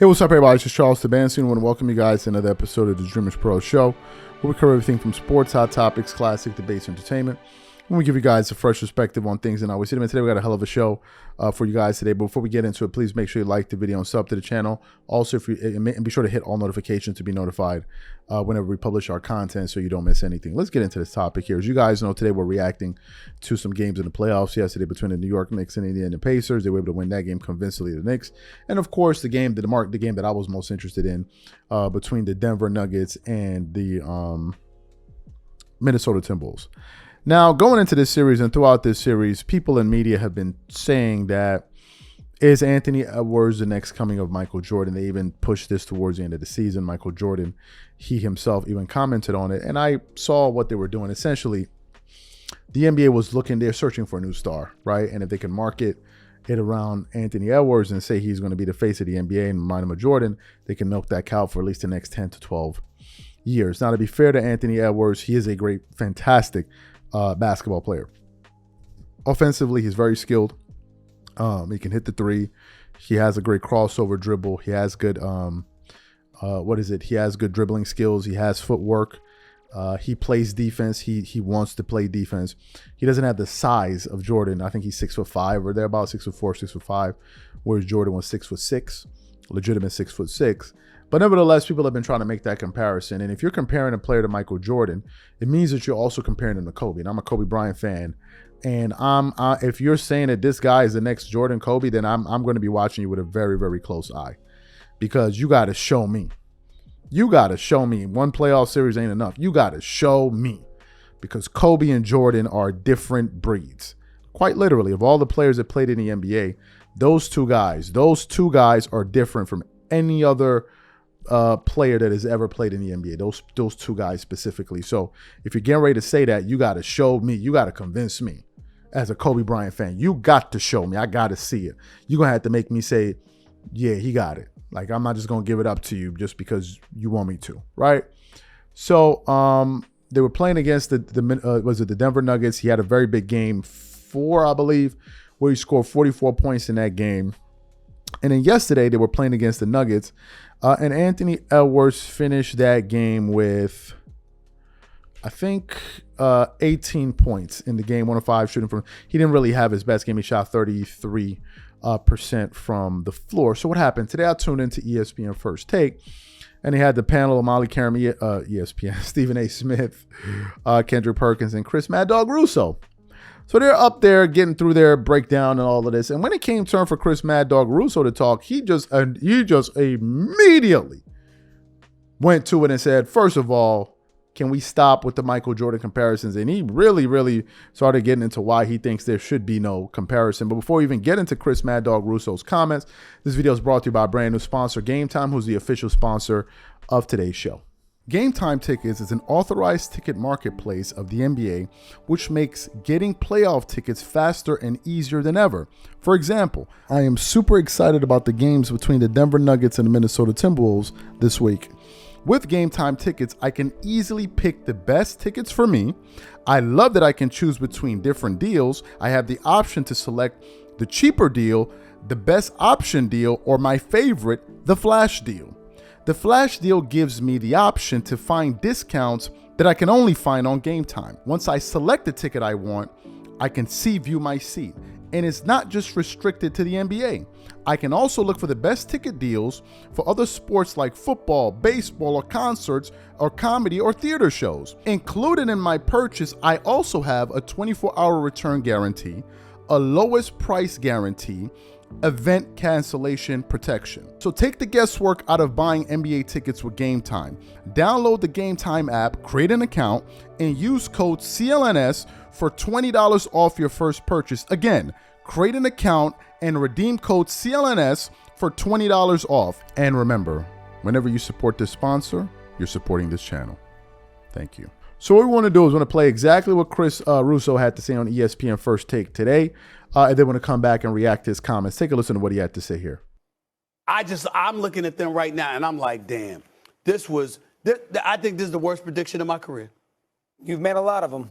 Hey, what's up, everybody? It's Charles Tabansi. I want to welcome you guys to another episode of the DREAMERSPRO show, where we cover everything from sports, hot topics, classic debates, entertainment. And we give you guys a fresh perspective on things. And I always see them. And today we got a hell of a show for you guys today. But before we get into it, please make sure you like the video and sub to the channel. Also, and be sure to hit all notifications to be notified whenever we publish our content so you don't miss anything. Let's get into this topic here. As you guys know, today we're reacting to some games in the playoffs yesterday between the New York Knicks and the Indiana Pacers. They were able to win that game convincingly, the Knicks. And of course, the game that I was most interested in between the Denver Nuggets and the Minnesota Timberwolves. Now, going into this series and throughout this series, people in media have been saying that is Anthony Edwards the next coming of Michael Jordan? They even pushed this towards the end of the season. Michael Jordan, he himself even commented on it. And I saw what they were doing. Essentially, the NBA was they're searching for a new star, right? And if they can market it around Anthony Edwards and say he's going to be the face of the NBA and remind him of Jordan, they can milk that cow for at least the next 10 to 12 years. Now, to be fair to Anthony Edwards, he is a great, fantastic basketball player. Offensively, he's very skilled. He can hit the three. He has a great crossover dribble. He has good He has good dribbling skills. He has footwork. He plays defense. He wants to play defense. He doesn't have the size of Jordan. I think he's 6'5" or thereabout, 6'4", 6'5", whereas Jordan was 6'6", legitimate 6'6". But nevertheless, people have been trying to make that comparison. And if you're comparing a player to Michael Jordan, it means that you're also comparing him to Kobe. And I'm a Kobe Bryant fan. And if you're saying that this guy is the next Jordan Kobe, then I'm going to be watching you with a very, very close eye. Because you got to show me. You got to show me. One playoff series ain't enough. You got to show me. Because Kobe and Jordan are different breeds. Quite literally, of all the players that played in the NBA, those two guys are different from any other player that has ever played in the NBA. Those two guys specifically. So if you're getting ready to say that, you got to show me. You got to convince me as a Kobe Bryant fan. You got to show me. I got to see it. You're going to have to make me say, yeah, he got it. Like, I'm not just going to give it up to you just because you want me to, right? So they were playing against the Denver Nuggets. He had a very big game 4, I believe, where he scored 44 points in that game. And then yesterday they were playing against the Nuggets, and Anthony Edwards finished that game with, I think, 18 points in the game, 1 of 5 shooting from. He didn't really have his best game. He shot 33% from the floor. So what happened today? I tuned into ESPN First Take, and they had the panel of Molly Carum, ESPN, Stephen A. Smith, Kendrick Perkins, and Chris Mad Dog Russo. So they're up there getting through their breakdown and all of this. And when it came turn for Chris Mad Dog Russo to talk, he just immediately went to it and said, first of all, can we stop with the Michael Jordan comparisons? And he really, really started getting into why he thinks there should be no comparison. But before we even get into Chris Mad Dog Russo's comments, this video is brought to you by a brand new sponsor, Game Time, who's the official sponsor of today's show. Game Time Tickets is an authorized ticket marketplace of the NBA, which makes getting playoff tickets faster and easier than ever. For example, I am super excited about the games between the Denver Nuggets and the Minnesota Timberwolves this week. With Game Time Tickets, I can easily pick the best tickets for me. I love that I can choose between different deals. I have the option to select the cheaper deal, the best option deal, or my favorite, the flash deal. The flash deal gives me the option to find discounts that I can only find on Game Time. Once I select the ticket I want, I can view my seat. And it's not just restricted to the NBA. I can also look for the best ticket deals for other sports like football, baseball, or concerts, or comedy or theater shows. Included in my purchase, I also have a 24-hour return guarantee, a lowest price guarantee, event cancellation protection. So take the guesswork out of buying NBA tickets with Game Time. Download the Game Time app, create an account, and use code CLNS for $20 off your first purchase. Again, create an account and redeem code CLNS for $20 off. And remember, whenever you support this sponsor, you're supporting this channel. Thank you. So what we want to do is we want to play exactly what Chris Russo had to say on ESPN First Take today. And then want to come back and react to his comments. Take a listen to what he had to say here. I'm looking at them right now, and I'm like, damn, I think this is the worst prediction of my career. You've made a lot of them.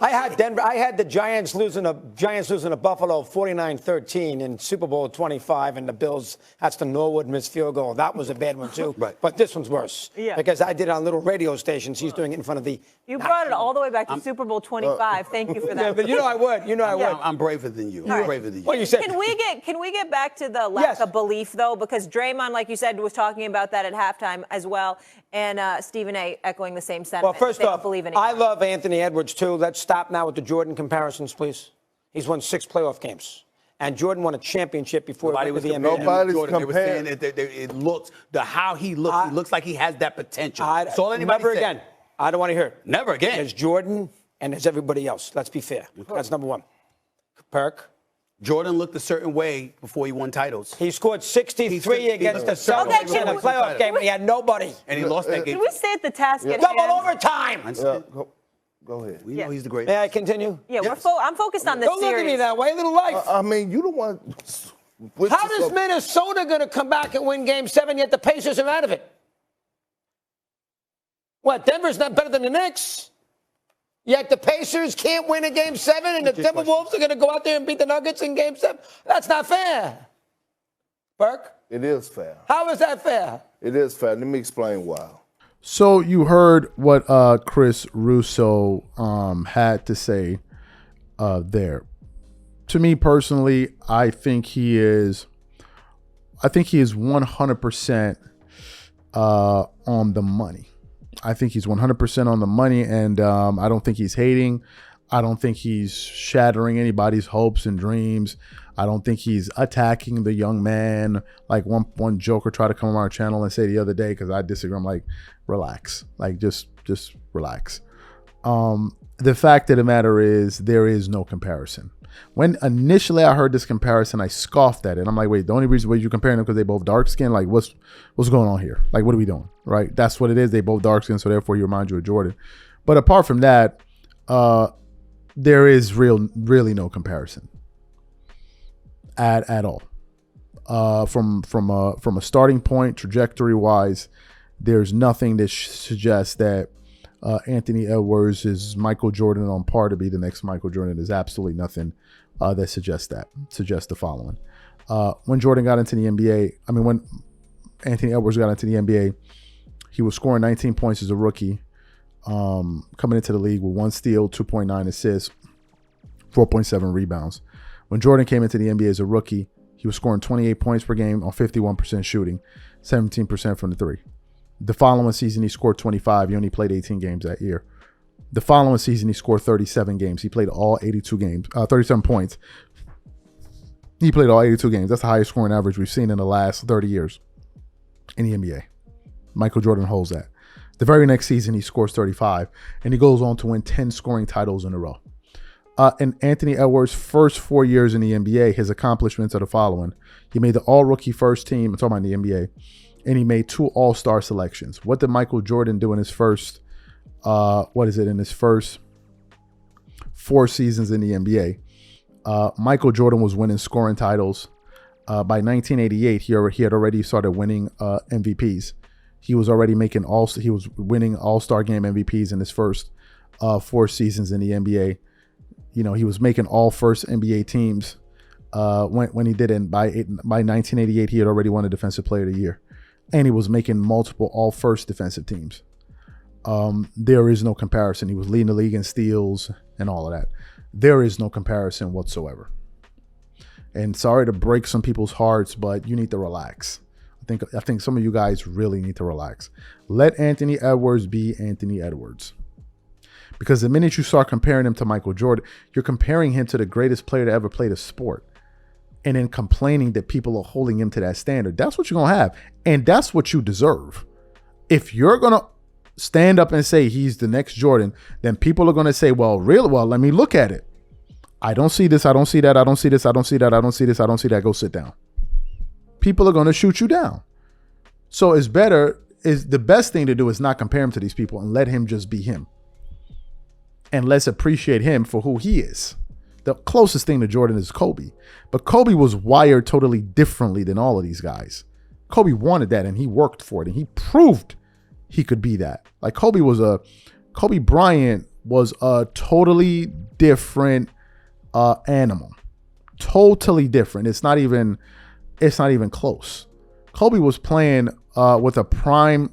I had Denver. I had the Giants losing to Buffalo 49-13 in Super Bowl 25, and the Bills. That's the Norwood missed field goal. That was a bad one too. Right. But this one's worse. Yeah. Because I did it on little radio stations. He's doing it in front of the. You brought it all the way back to Super Bowl 25. Thank you for that. Yeah, but I would. I would. I'm braver than you. I'm braver than you. What you said? Can we get back to the lack of belief though? Because Draymond, like you said, was talking about that at halftime as well, and Stephen A. echoing the same sentiment. Well, first off, believe I love Anthony Edwards too. Let's stop now with the Jordan comparisons, please. He's won 6 playoff games, and Jordan won a championship before he went to the NBA. Nobody's Jordan, comparing. They were saying it looks how he looks. He looks like he has that potential. That's all anybody never said. again. I don't want to hear it. Never again. There's Jordan and there's everybody else. Let's be fair. That's number one. Perk. Jordan looked a certain way before he won titles. He scored 63 against the Celtics in a playoff game, and he had nobody. And he lost that game. Can we stay at the task at Double hand? overtime. Go ahead. We know he's the greatest. May I continue? Yeah, I'm focused on this Don't series. look at me that way. A little life. I mean, you don't want. How does Minnesota going to come back and win Game 7, yet the Pacers are out of it? What, Denver's not better than the Knicks? Yet the Pacers can't win in Game 7, and the Timberwolves are going to go out there and beat the Nuggets in Game 7? That's not fair. Burke? It is fair. How is that fair? It is fair. Let me explain why. So you heard what Chris Russo had to say there. To me personally, I think he is 100% on the money. I think he's 100% on the money, and I don't think he's hating. I don't think he's shattering anybody's hopes and dreams. I don't think he's attacking the young man. Like one joker tried to come on our channel and say the other day, because I disagree. I'm like, relax. Like, just relax. The fact of the matter is there is no comparison. When initially I heard this comparison, I scoffed at it. I'm like, wait, the only reason why you're comparing them because they both dark skinned? Like, what's going on here? Like, what are we doing? Right? That's what it is. They both dark skinned, so therefore you remind you of Jordan. But apart from that, there is really no comparison at all. From a starting point, trajectory wise, there's nothing that suggests that Anthony Edwards is Michael Jordan on par to be the next Michael Jordan. There's absolutely nothing that suggests the following. When Jordan got into the NBA, when Anthony Edwards got into the NBA, he was scoring 19 points as a rookie, coming into the league with 1 steal, 2.9 assists, 4.7 rebounds. When Jordan came into the NBA as a rookie, he was scoring 28 points per game on 51% shooting, 17% from the three. The following season, he scored 25. He only played 18 games that year. The following season, he scored 37 games. He played all 82 games, 37 points. He played all 82 games. That's the highest scoring average we've seen in the last 30 years in the NBA. Michael Jordan holds that. The very next season, he scores 35, and he goes on to win 10 scoring titles in a row. In Anthony Edwards' first 4 years in the NBA, his accomplishments are the following. He made the all-rookie first team. I'm talking about the NBA. And he made 2 all-star selections. What did Michael Jordan do in his first, in his first 4 seasons in the NBA? Michael Jordan was winning scoring titles. By 1988, he had already started winning MVPs. He was already he was winning all-star game MVPs in his first 4 seasons in the NBA. You know, he was making all first NBA teams when he did it. By 1988, he had already won a Defensive Player of the Year. And he was making multiple all-first defensive teams. There is no comparison. He was leading the league in steals and all of that. There is no comparison whatsoever. And sorry to break some people's hearts, but you need to relax. I think some of you guys really need to relax. Let Anthony Edwards be Anthony Edwards. Because the minute you start comparing him to Michael Jordan, you're comparing him to the greatest player to ever play the sport. And then complaining that people are holding him to that standard. That's what you're going to have. And that's what you deserve. If you're going to stand up and say he's the next Jordan, then people are going to say, well, really? Well, let me look at it. I don't see this. I don't see that. I don't see this. I don't see that. I don't see this. I don't see that. Go sit down. People are going to shoot you down. So the best thing to do is not compare him to these people and let him just be him. And let's appreciate him for who he is. The closest thing to Jordan is Kobe. But Kobe was wired totally differently than all of these guys. Kobe wanted that and he worked for it and he proved he could be that. Like Kobe Bryant was a totally different animal. Totally different. It's not even close. Kobe was playing with a prime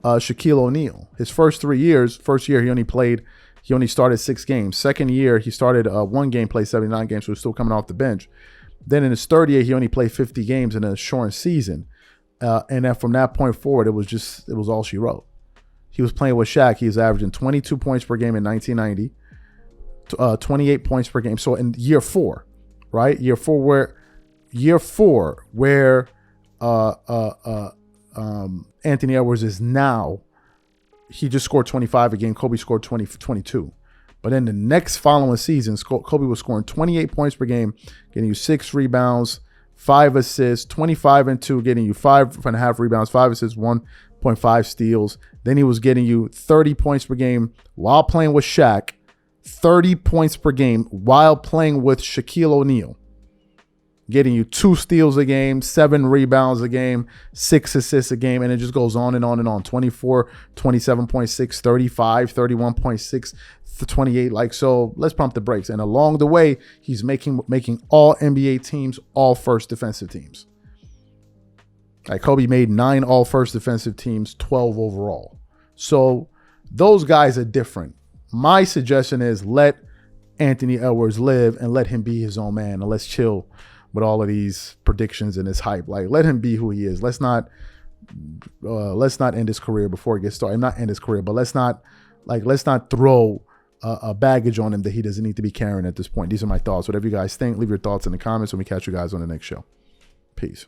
Shaquille O'Neal. His first year he only started 6 games. Second year, he started 1 game, played 79 games, so he was still coming off the bench. Then in his third year, he only played 50 games in a shortened season. And then from that point forward, it was all she wrote. He was playing with Shaq. He was averaging 22 points per game in 1990, 28 points per game. So in year 4, right? Year four where Anthony Edwards is now, he just scored 25 a game. Kobe scored 22. But in the next following seasons, Kobe was scoring 28 points per game, getting you 6 rebounds, 5 assists, 25 and 2, getting you 5.5 rebounds, 5 assists, 1.5 steals. Then he was getting you 30 points per game while playing with Shaq, 30 points per game while playing with Shaquille O'Neal, getting you 2 steals a game, 7 rebounds a game, 6 assists a game, and it just goes on and on and on. 24, 27.6, 35, 31.6, 28. Like, so let's pump the brakes. And along the way, he's making all NBA teams, all first defensive teams. Like, Kobe made 9 all first defensive teams, 12 overall. So those guys are different. My suggestion is let Anthony Edwards live and let him be his own man, and let's chill with all of these predictions and this hype. Like, let him be who he is. Let's not end his career before it gets started. Not end his career, but let's not throw a baggage on him that he doesn't need to be carrying at this point. These are my thoughts. Whatever you guys think, leave your thoughts in the comments, and we catch you guys on the next show. Peace.